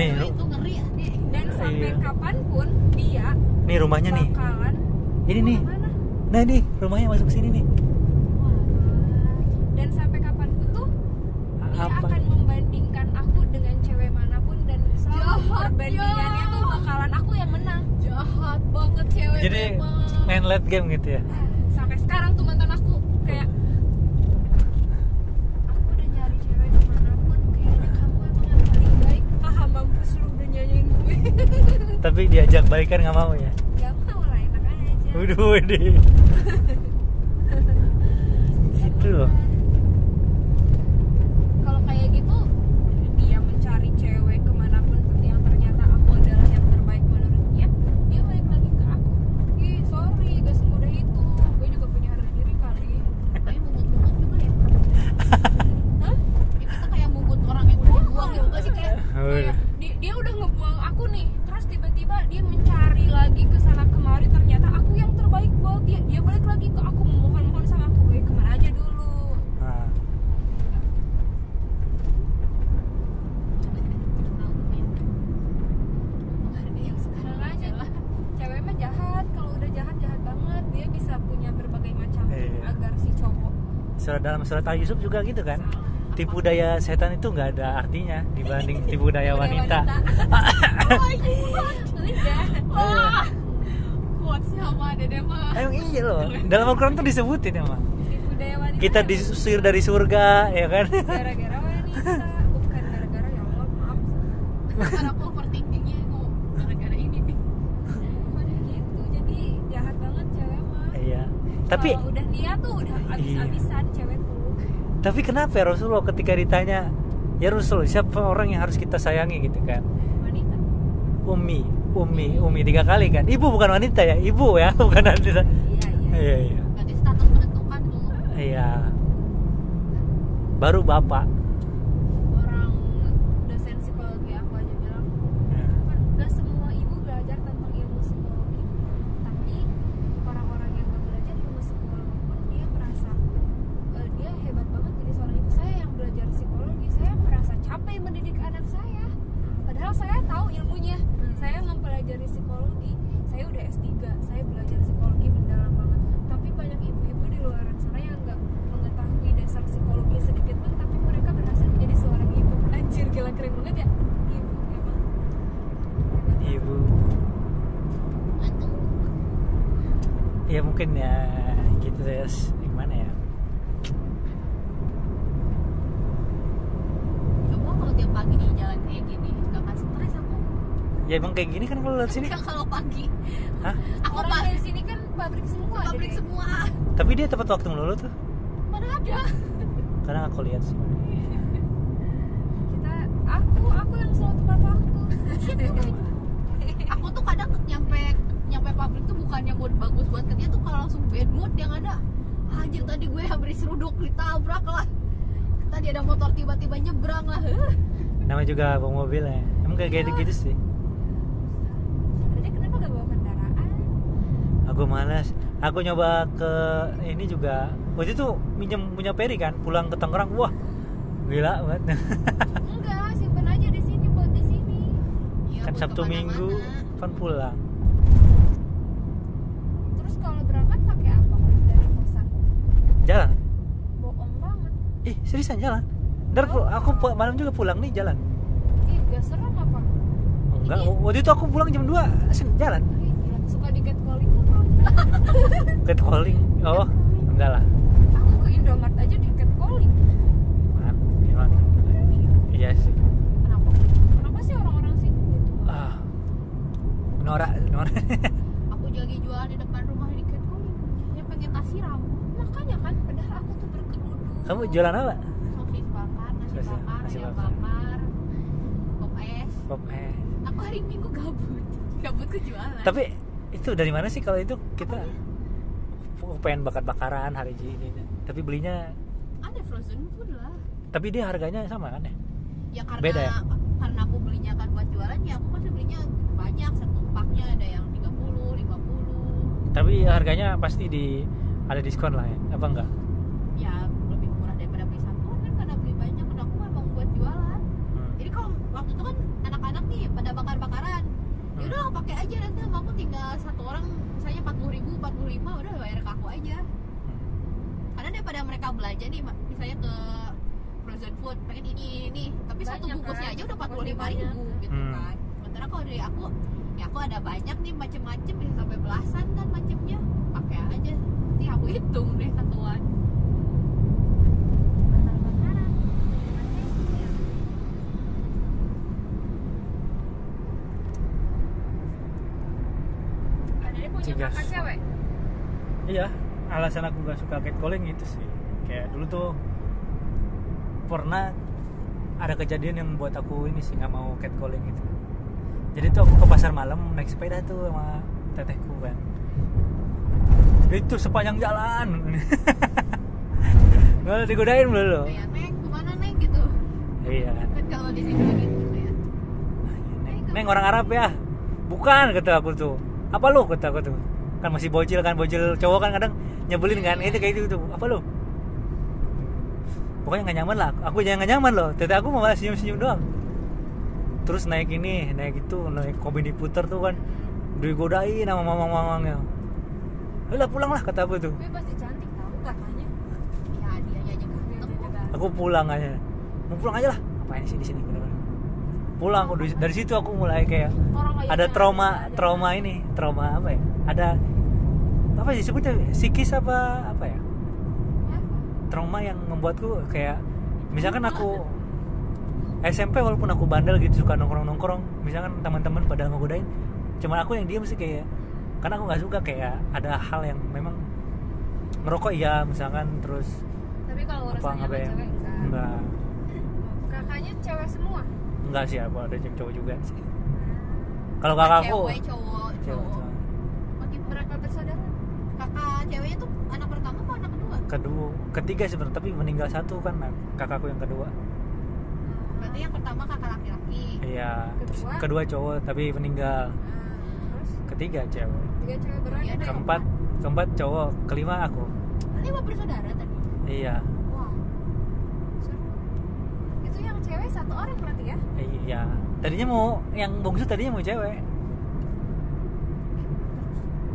Nih, itu ngeri ya nih. Dan sampai kapanpun dia nih rumahnya nih. bakalan Ini nih. mana? Nah nih rumahnya masuk sini nih. Dan sampai kapanpun tuh dia Apa? akan membandingkan aku dengan cewek manapun dan selalu perbandingannya tuh bakalan aku yang menang. Jahat banget cewek. Jadi memang. main late game gitu ya. Sampai sekarang tuh mantan aku kayak aku udah nyari cewek kemanapun kayaknya kamu emang yang paling baik. Ah mampus lu udah nyanyiin gue. Tapi diajak balikan nggak mau ya. Gak mau lah, enak aja. Waduh, gitu loh. Kalau kayak gitu dia mencari cewek kemanapun yang ternyata aku adalah yang terbaik menurut dia balik lagi ke aku. Ih sorry gak semudah itu, gue juga punya harga diri kali. Kayak mugut-mugut juga ya. Hah? Itu tuh kayak mugut orang yang udah dibuang gitu gak sih kayak. Kayak dia udah ngebuang aku nih, terus tiba-tiba dia mencari lagi ke sana kemari, ternyata aku yang terbaik buat dia. Dia balik lagi ke aku memohon-mohon sama aku, gue kemana aja dulu. Nah, Yang sekarang aja lah, cewek mah jahat. Kalau udah jahat jahat banget, dia bisa punya berbagai macam Iya. agar si cowok. dalam surat Al-Yusuf juga gitu kan. Tipu daya setan itu nggak ada artinya dibanding tipu daya wanita. Udah. Wah. Kuat sih sama Dede mah. Emang iya loh. Dalam Al-Quran tuh disebutin emang. Tipu daya wanita. Kita diusir dari surga, ya kan? gara-gara wanita, bukan gara-gara ya Allah maaf. Karena aku overthinkingnya kok gara-gara ini nih. Bukan gitu. Jadi jahat banget cewek mah. Iya. Tapi Kalau udah niat tuh udah abis-abisan cewek tuh. tapi kenapa ya Rasulullah ketika ditanya, ya Rasul, siapa orang yang harus kita sayangi gitu kan? Wanita. Umi 3 kali kan. Ibu bukan wanita ya, ibu ya, bukan wanita. Iya. Iya. Berarti status menentukan tuh. Iya. Baru bapak. Orang dosen psikologi aku aja bilang gak semua ibu belajar tentang ilmu psikologi, tapi orang-orang yang gak belajar ilmu psikologi pun dia merasa dia hebat banget jadi seorang ibu. Saya yang belajar psikologi, saya merasa capek mendidik anak saya, padahal saya tahu ilmunya. Saya mempelajari psikologi, saya udah S3, saya belajar psikologi mendalam banget, tapi banyak ibu-ibu di luar sana yang gak mengetahui dasar psikologi sedikit pun, tapi mereka berhasil menjadi seorang ibu. Anjir, gila keren banget ya. Ibu emang Ibu. Aduh. Ya mungkin ya gitu ya. Gimana ya? Coba kalau tiap pagi di jalan kayak gini gak akan stres aku. Ya emang kayak gini kan kalau lihat sini. Enggak kalau pagi. Hah? Aku orang pagi dari sini kan pabrik semua. pabrik Dede. semua. Tapi dia tepat waktu melulu tuh. Mana ada? Kadang aku lihat sih. Kita aku yang selalu tepat waktu. Aku tuh kadang nyampe pabrik tuh bukannya mood bagus buat kerja tuh kalau langsung bad mood yang ada. Anjir tadi gue habis seruduk ditabrak lah. Tadi ada motor tiba-tiba nyebrang lah. Nama juga bawa mobil ya. Emang kayak gitu sih. Dede kenapa gak bawa kendaraan? Aku malas. Aku nyoba ke ini juga. Waktu itu minjem punya Peri kan, pulang ke Tangerang. Wah, gila banget. Enggak, simpen aja di sini buat di sini. Ya, Kan buat Sabtu kemana-mana. Minggu kan pulang. Terus kalau berangkat pakai apa dari kosan? Jalan. Bohong banget. Ih, seriusan jalan. Ntar aku malam juga pulang nih jalan. Ih, gak serem apa? Enggak, waktu itu aku pulang jam 2 jalan. Ih, gila, suka di catcalling tuh kalau Catcalling. Oh, enggak lah. aku ke Indomart aja di catcalling. Gimana? Iya sih. Kenapa sih orang-orang sini gitu? Ah. Norak. Aku lagi jualan di depan rumah di catcalling. Dia pengen tas siram. Makanya kan, padahal aku tuh berkerudung. Kamu jualan apa? Sosis bakar, nasi Sosis, bakar, nasi ayam bakar. bakar, pop es. Pop Aku hari Minggu gabut kejualan. Tapi itu dari mana sih kalau itu kita pengen bakar-bakaran hari ini. Tapi belinya, Ada frozen food lah. tapi dia harganya sama kan ya? Ya karena Beda ya? karena aku belinya kan buat jualan ya aku pasti belinya banyak, satu paknya ada yang 30, 50. Tapi harganya pasti ada diskon lah ya? Apa enggak? Ya lebih murah daripada beli satuan kan karena beli banyak, karena aku memang buat jualan. Jadi kalau waktu itu kan anak-anak nih pakai aja nanti sama aku, tinggal satu orang misalnya 40.000 45 udah bayar ke aku aja. Karena daripada mereka belanja nih misalnya ke frozen food pengen ini tapi satu Banyak bungkusnya kan? aja udah 45.000 gitu kan. Sementara kalau dari aku ya aku ada banyak nih macem-macem, bisa sampai belasan kan macemnya, pakai aja nanti aku hitung deh satuan. Bakar-bakaran. Ada dia punya Cigas. kakak cewek. Iya, alasan aku gak suka catcalling itu sih. Kayak dulu tuh pernah ada kejadian yang membuat aku ini sih nggak mau catcalling itu. Jadi tuh aku ke pasar malam naik sepeda tuh sama tetehku kan. Itu sepanjang jalan. Nggak digodain belum? Kayak Neng kemana Neng gitu. Iya kan. Kan kalau di sini gitu kayak Neng orang Arab ya? Bukan, kata aku tuh. Apa lu, kata aku tuh. Kan masih bocil cowok kan kadang nyebelin kan. Itu kayak gitu tuh. Apa lu? Pokoknya nggak nyaman lah. Aku jangan nggak nyaman loh. Teteh aku malah senyum-senyum doang. Terus naik kopi diputer tuh kan. Digodain sama mamang-mamangnya. Udah pulang lah, kata aku tuh. Tapi pasti cantik tahu kakaknya. ya dia aja ganteng kok. Aku pulang aja. Mau pulang aja lah. Ngapain sih di sini? Pulang aku dari situ aku mulai kayak Orang kayak ada gitu trauma aja. trauma apa ya? Ada apa sih sebutnya, psikis apa ya? Trauma yang membuatku kayak misalkan aku SMP walaupun aku bandel gitu suka nongkrong misalkan teman-teman pada ngegodain, cuman aku yang diam sih kayak karena aku nggak suka kayak ada hal yang memang ngerokok iya misalkan terus Tapi kalau apa urusannya sama ya? cewek enggak. Kakaknya cewek semua. Enggak sih, aku ada cowok juga sih. Kalau kakakku Cewek cowok. Makin berapa bersaudara? Kakak ceweknya tuh anak pertama apa anak kedua? ketiga sebenarnya tapi meninggal satu kan kakakku yang kedua. Berarti yang pertama kakak laki-laki. Iya. Terus Kedua? kedua cowok tapi meninggal. Terus Ketiga cewek. 3 cewek berani Iya, ada. Keempat cowok, kelima aku. 5 bersaudara tadi. Iya. Wah. Seru. Itu yang cewek 1 orang berarti ya? Iya. Tadinya yang bungsu tadinya mau cewek.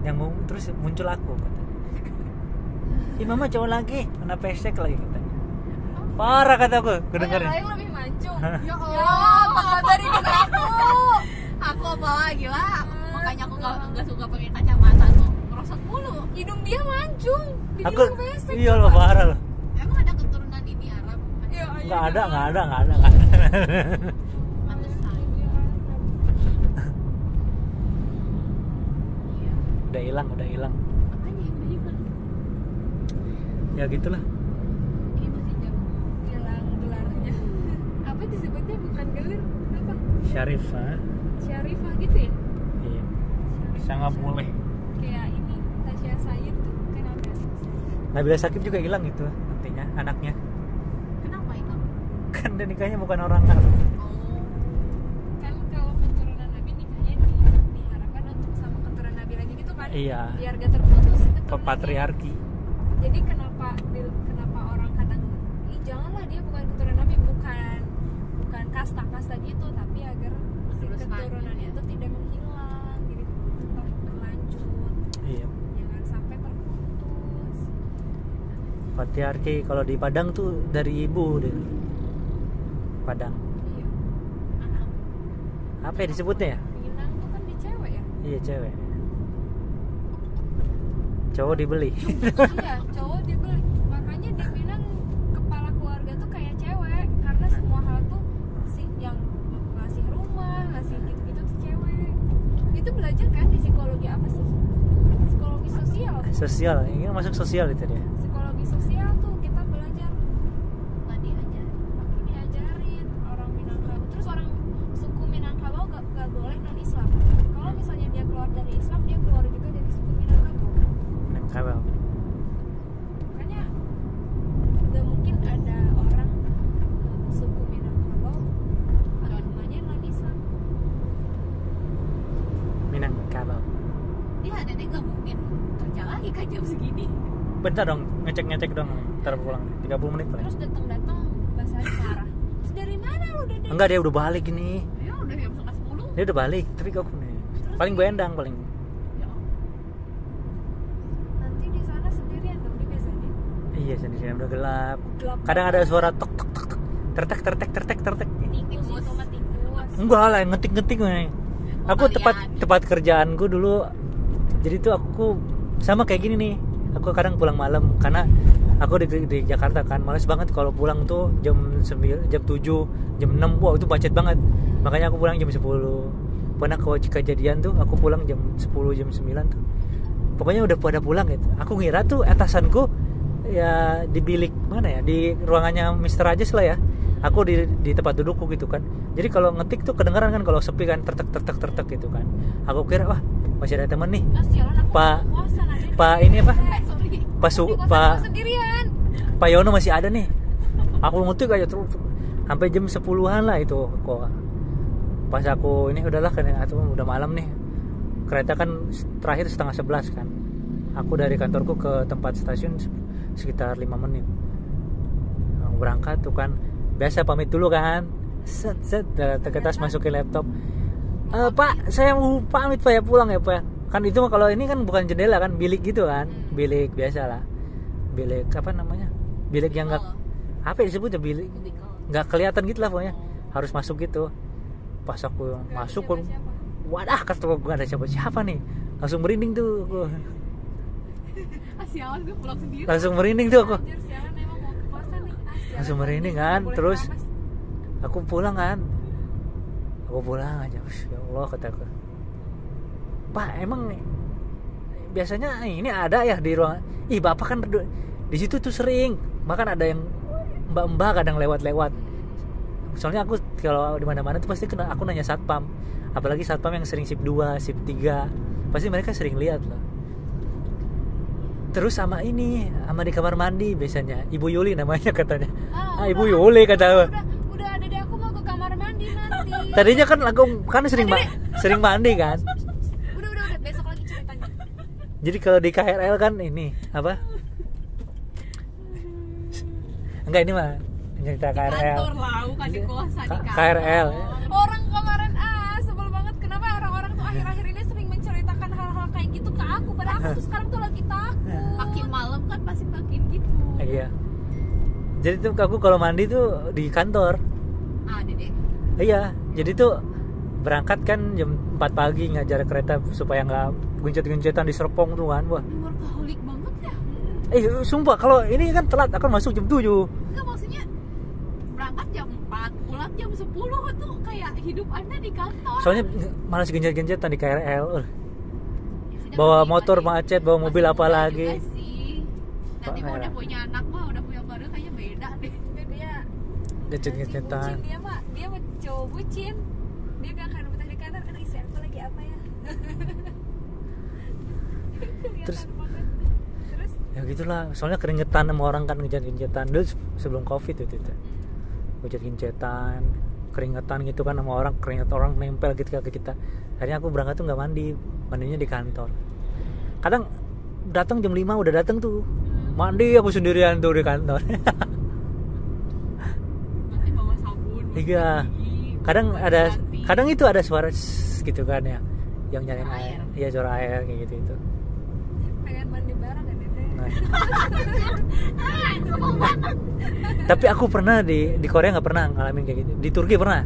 Yang mau terus muncul aku katanya. Ih mama cowok lagi, kena pesek lagi katanya. Parah kataku, Oh, yang kedengerin. lain lebih mancung. Ya Ya, Allah, apa dari aku? Aku apa gila? Makanya aku nggak suka pakai kacamata tuh. Merosot mulu. Hidung dia mancung. Di Aku hidung pesek. iya loh parah loh. Emang ada keturunan ini Arab? Ya, Enggak ada. Pantesan. Iya. Udah hilang. Makanya yang udah hilang. Ya gitulah. Ini masih jam. Hilang gelarnya. Apa disebutnya bukan gelar? Apa? Syarifah. Syarifah gitu ya? Iya. Syarifah. Sangat boleh. Kayak ini Tasya Sayyid tuh kenapa? Nabila Shakib juga hilang itu nantinya anaknya. Kenapa hilang? Kan dia nikahnya bukan orang Arab. Oh. Kan kalau keturunan Nabi nikahnya diharapkan untuk sama keturunan Nabi lagi gitu kan? Iya. Biar gak terputus keturunannya. Patriarki. Jadi kenapa orang kadang janganlah dia bukan keturunan Nabi, bukan kasta gitu, tapi agar si Meluruskan keturunan gitu ya. itu tidak menghilang, jadi tetap berlanjut, Iya. jangan sampai terputus. Patriarki kalau di Padang tuh dari ibu deh. Padang. Iya. Apa ya disebutnya ya? Minang tuh kan di cewek ya. Iya cewek. Cowok dibeli. Iya, cowok dibeli. Makanya di Minang kepala keluarga tuh kayak cewek, karena semua hal tuh sih yang ngasih rumah, ngasih gitu-gitu tuh cewek. Itu belajar kan di psikologi apa sih? Psikologi sosial. Sosial, ini masuk sosial itu dia. Psikologi sosial tuh kita belajar. Nggak diajar. Aku diajarin orang Minangkabau. Terus orang suku Minangkabau gak boleh non Islam. Kalau misalnya dia keluar dari Islam, dia keluar juga dari suku Minangkabau. Kabel. Makanya gak mungkin ada orang suku Minangkabau agamanya non Islam. Minangkabau. Dia ada deh nggak mungkin kerja lagi kan jam segini. Bentar dong, ngecek dong. Ntar pulang 30 menit paling. Terus datang bahasanya marah. Terus dari mana lu Dede? Enggak, dia udah balik ini. Ya udah jam 11:30. Dia udah balik, tapi kok nih. Terus paling gue endang paling. Ya. Nanti di sana sendirian dong di biasanya. Iya sendirian udah gelap. Gelap Kadang ada banget. suara tok tok tok tok. Tertek. Tikus sama tikus. Enggak lah, ngetik nih. Aku tepat kerjaanku dulu. Jadi tuh aku sama kayak gini nih. Aku kadang pulang malam karena aku di Jakarta kan. Males banget kalau pulang tuh jam 9, jam 7, jam 6. Wah, itu macet banget. Makanya aku pulang jam 10. Pernah kalau kejadian tuh aku pulang jam 10, jam 9 tuh. Pokoknya udah pada pulang gitu. Aku ngira tuh atasanku ya di bilik mana ya, di ruangannya Mr. Rajes lah ya. Aku di tempat dudukku gitu kan. Jadi kalau ngetik tuh kedengeran kan kalau sepi kan, tertek gitu kan. Aku kira wah masih ada teman nih. Sialan aku Pak puasa aja. Pak ini apa? Sorry. Pak Sendirian. Pak Yono masih ada nih. Aku ngetik aja terus sampai jam 10-an lah itu kok. Pas aku ini udahlah kan atau udah malam nih. Kereta kan terakhir 10:30 kan. Aku dari kantorku ke tempat stasiun sekitar 5 menit. Berangkat tuh kan. Biasa pamit dulu kan. Set kertas masukin laptop. Pak, saya mau pamit Pak ya, pulang ya Pak. Kan itu kalau ini kan bukan jendela kan, bilik gitu kan. Bilik biasa lah. Bilik apa namanya? Bilik yang enggak apa ya disebutnya, bilik enggak kelihatan gitu lah pokoknya. Harus masuk gitu. Pas aku masuk kan, wadah kata gue ada siapa nih. Langsung merinding tuh aku. Sialan gue pulang sendiri. Langsung merinding tuh aku. Anjir, sialan emang mau ke kosan nih. Langsung merinding kan, terus aku pulang kan. Aku pulang aja, ya Allah kataku. Pak, emang biasanya ini ada ya di ruang. Ih, Bapak kan di situ tuh sering. Bahkan ada yang mbak-mbak kadang lewat-lewat. Soalnya aku kalau di mana-mana tuh pasti aku nanya satpam. Apalagi satpam yang sering shift 2, shift 3. Pasti mereka sering lihat loh. Terus sama di kamar mandi biasanya Ibu Yuli namanya katanya. Ibu Yuli kata. Udah ada deh, aku mau ke kamar mandi nanti. Tadinya kan aku kan sering mandi kan. Udah besok lagi ceritanya. Jadi kalau di KRL kan ini apa? Enggak, ini mah cerita KRL. Kantor lah, bukan di kosan di kantor. KRL. Orang kemarin sebel banget kenapa orang-orang tuh akhir-akhir ini sering menceritakan hal-hal kayak gitu ke aku. Padahal aku tuh sekarang tuh lagi takut. Makin malam kan pasti makin gitu. Iya. Jadi tuh aku kalau mandi tuh di kantor. Dede. Iya. Jadi tuh berangkat kan jam 4 pagi ngajar kereta supaya nggak gencet-gencetan di Serpong tuh kan. Wah. Workaholic banget ya. Sumpah kalau ini kan telat akan masuk jam 7. Enggak, maksudnya berangkat jam 4, pulang jam 10 tuh kayak hidup Anda di kantor. Soalnya malas gencet-gencetan di KRL. Ya, Bawa masih- motor masih- macet, bawa mobil masih apa muda lagi. juga sih. Nanti Pak, mau udah ya. punya anak mah, udah punya keluarga kayaknya beda deh. Dia Gencet-gencetan. dia mah cowok bucin. Dia gak akan betah di kantor karena istri aku lagi apa ya. Terus Kelihatan banget. Terus ya gitulah, soalnya keringetan sama orang kan, gencet-gencetan dulu sebelum Covid itu. Gencet-gencetan, keringetan gitu kan sama orang, keringet orang nempel gitu ke kita. Akhirnya aku berangkat tuh nggak mandinya di kantor. Kadang datang jam 5 udah datang tuh. Mandi aku sendirian tuh di kantor. Nanti bawa sabun. Iya. Kadang itu ada suara gitu kan ya, yang nyalain air. Iya, suara air kayak gitu itu. pengen mandi bareng kan Dede? Nah. Tapi aku pernah di Korea nggak pernah ngalamin kayak gitu. Di Turki pernah.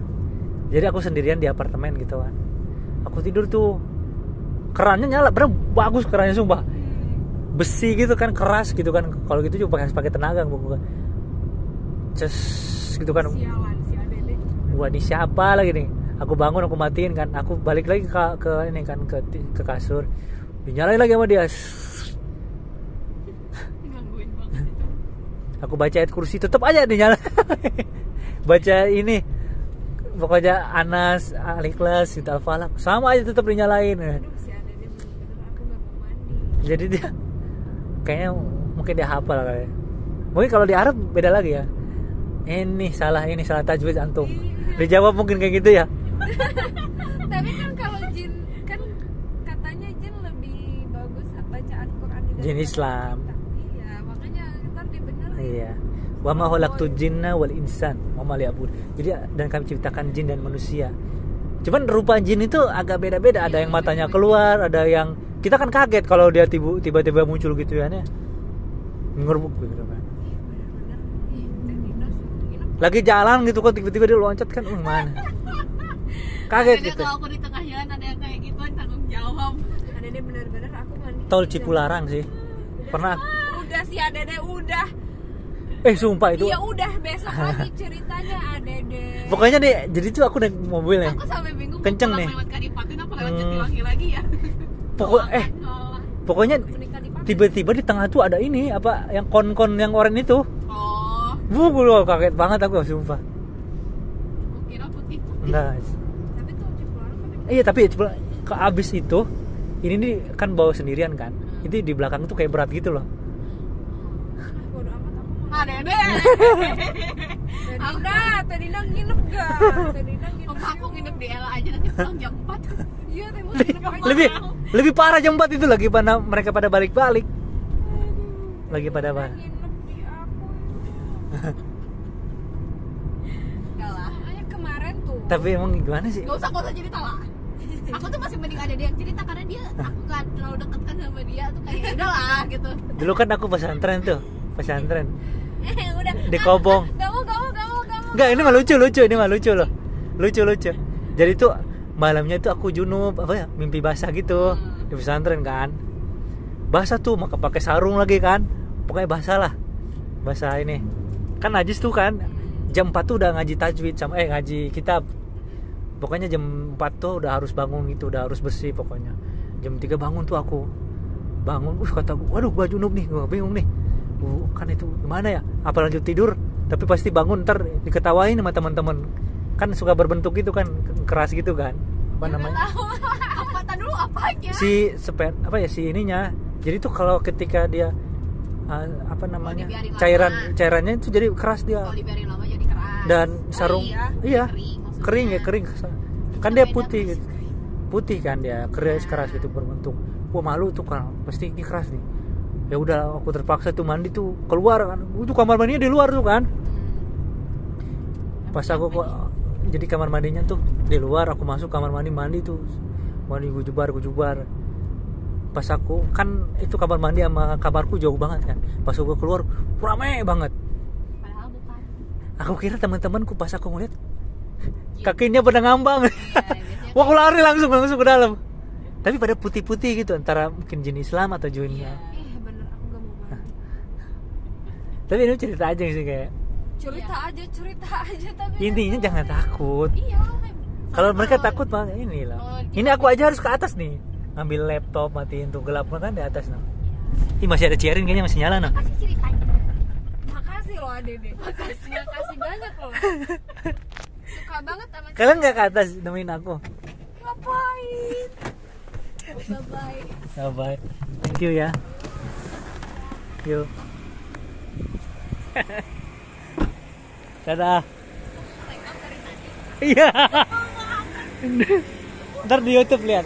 Jadi aku sendirian di apartemen gitu kan. Aku tidur tuh, kerannya nyala, bener bagus kerannya sumpah. Besi gitu kan, keras gitu kan. Kalau gitu juga pakai tenaga bukan. Ces gitu kan. Sialan si Dede. Wah, ini siapa lagi nih? Aku bangun, aku matiin kan. Aku balik lagi ke ini kan ke kasur. Dinyalain lagi sama dia. Gangguin banget itu. Aku baca ayat kursi tetap aja dinyala. Baca ini pokoknya Anas, Al-Ikhlas, Al-Falaq sama aja tetap dinyalain. Aduh si Dede bener-bener aku gak mau mandi. Jadi dia kayaknya mungkin dia hafal kali. Mungkin kalau di Arab beda lagi ya. Ini salah tajwid antum. Dijawab mungkin kayak gitu ya. Tapi kan kalau jin kan katanya jin lebih bagus bacaan Quran di Jin Islam. Iya, makanya ntar dibenerin. Iya. Wa ma khalaqtul jinna wal insan wa ma liya'bud. Jadi dan kami ciptakan jin dan manusia Cuman rupa jin itu agak beda-beda. Ada yang matanya keluar, ada yang kita kan kaget kalau dia tiba-tiba muncul gitu ya, ngerbuk gitu kan. Bener-bener. Ih, Teh Dina suruh nginep. Lagi jalan gitu kan tiba-tiba dia loncat kan, mana? Kaget Ada gitu. kalau aku di tengah jalan ada yang kayak gitu tanggung jawab. Adede bener-bener aku mandi. Tol Cipularang sih. Pernah. Udah sih Adede udah. Sumpah itu. Iya udah besok lagi ceritanya Adede. Pokoknya nih, jadi tuh aku naik mobil nih. Aku sampai bingung Kenceng pulang nih. lewat Kadipaten apa lewat Jatiwangi lagi ya. Pokoknya Menikah di Pakai. tiba-tiba di tengah tuh ada ini apa yang kon-kon yang oranye itu. Oh, Loh, kaget banget aku sumpah. aku kira putih-putih. Enggak. Tapi tuh Cipularang kan Iya, tapi ke abis itu ini nih kan bawa sendirian kan. Itu di belakang tuh kayak berat gitu loh. bodo amat aku mah. Ada deh. Teh Dina nginep gak? Teh Dina nginep. Aku nginep di Ella aja nanti pulang jam 4. Iya, Teh Mus nginep aja. lebih parah jam 4 itu lagi pada mereka pada balik-balik. Lagi pada apa? Nginep di aku. Enggak lah. Makanya kemarin tuh. Tapi emang gimana sih? Gak usah cerita lah. Aku tuh masih mending ada dia yang cerita karena dia aku gak terlalu deket kan sama dia tuh kayak udah lah gitu. Dulu kan aku pesantren tuh. Udah. Di Kobong. Gak mau. Enggak, ini mah lucu loh. Lucu. Jadi tuh malamnya tuh aku junub apa ya? Mimpi basah gitu di pesantren kan. Basah tuh maka pakai sarung lagi kan. Pokoknya basah lah. Basah ini. Kan najis tuh kan. Jam 4 tuh udah ngaji tajwid sama ngaji kitab. Pokoknya jam 4 tuh udah harus bangun gitu, udah harus bersih pokoknya. Jam 3 bangun tuh aku. Bangun, kata gue, waduh gua junub nih, gua bingung nih. Kan itu gimana ya? Apa lanjut tidur? Tapi pasti bangun ntar diketawain sama teman-teman. Kan suka berbentuk gitu kan, keras gitu kan. Apa namanya? Apa dulu apanya? Si ininya. Jadi tuh kalau ketika dia apa namanya? dibiarin lama. Cairannya itu jadi keras dia. Kalau dibiarin lama jadi keras. Dan sarung iya. Kering maksudnya. Kering kan dia putih gitu. Putih kan dia keras gitu berbentuk. Wah malu tuh kan pasti ini keras nih. Ya udah aku terpaksa tuh mandi tuh keluar kan. Itu kamar mandinya di luar tuh kan. Pas aku kok jadi kamar mandinya tuh di luar, aku masuk kamar mandi tuh. Mandi gujubar. Pas aku kan itu kamar mandi sama kamarku jauh banget kan. Pas aku keluar rame banget. Padahal bukan. Aku kira teman-temanku pas aku ngeliat kakinya pada ngambang. biasanya Wah, aku lari langsung ke dalam. Tapi pada putih-putih gitu, antara mungkin jin Islam atau jin. Iya. Bener aku gak mau mandi. Tapi ini cerita aja sih kayak. Cerita aja tapi Intinya jangan takut. Iya. Kalau mereka takut mah ini lah. Oh, Ini aku aja harus ke atas nih. Ambil laptop, matiin tuh gelap kan di atas nah. Ih, masih ada ciarin kayaknya masih nyala nah. Kasih ceritanya. Makasih loh Adede. Makasih banyak loh. Suka banget sama Kalian nggak ke atas nemenin aku? ngapain. Bye-bye. Ya, bye. Thank you ya. Yuk. Dadah. Iya. Ntar di YouTube lihat.